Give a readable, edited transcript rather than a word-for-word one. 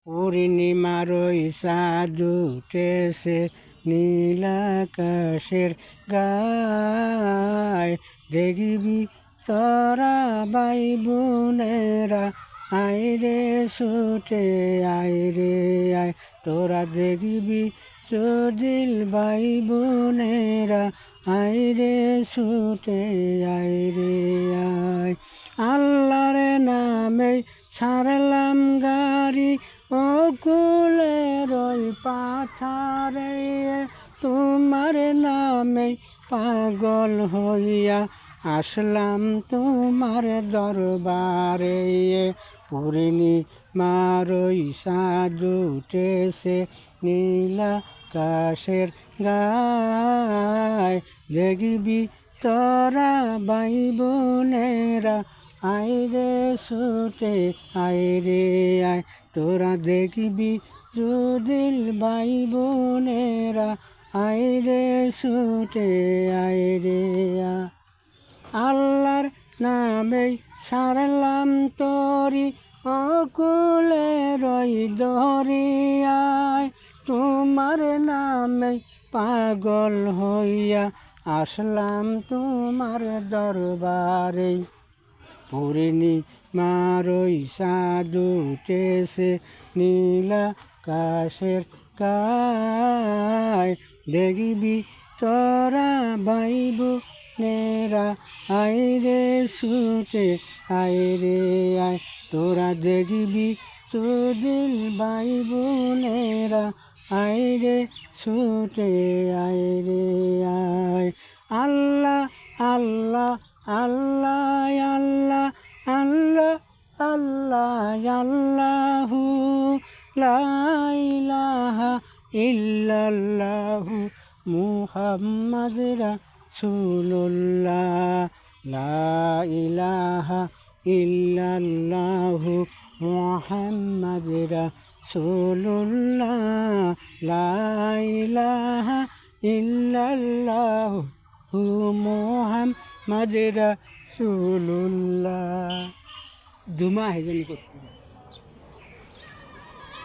পূর্ণিমার ওই চাঁদ উঠেছে নীলাকাশের গায়, দেখবি তোরা ভাই বোনেরা আইরে ছুটে আইরে আয়, তোরা দেখবি চোদিল ভাই বোনেরা আইরে ছুটে আইরে আয়। আল্লাহর নামে ছাড়লাম গাড়ি ও কুলের ওই পাথারে, তোমার নামে পাগল হইয়া আসলাম তোমার দরবারে। পূর্ণিমার ওই চাঁদ উঠেছে নীলাকাশের গায়, দেখবি তোরা ভাই বোনেরা আইরে ছুটে আইরে আয়, তোরা দেখবি যুদিল ভাই বোনেরা আইরে ছুটে আইরে আয়। আল্লাহর নামে ছাড়লাম তরি অকুলের ওই দরিয়ায়, তোমার নামে পাগল হইয়া আসলাম তোমার দরবারে। পূর্ণিমার ওই চাঁদ উঠেছে নীলাকাশের গায়, দেখবি তোরা ভাই বোনেরা আইরে ছুটে আইরে আয়, তোরা দেখবি চোদিল ভাই বোনেরা আইরে ছুটে আইরে আয়। আল্লাহ আল্লাহ আল্লাহ আল্লাহ আল্লাহ আল্লাহ আল্লাহু লা ইলাহা ইল্লাল্লাহু মুহাম্মাদ রাসূলুল্লাহ, লা ইলাহা ইল্লাল্লাহু মুহাম্মাদ রাসূলুল্লাহ, লা ইলাহা ইল্লাল্লাহু মুহাম্মাদ রাসূলুল্লাহ। দুমা হেজনি করতে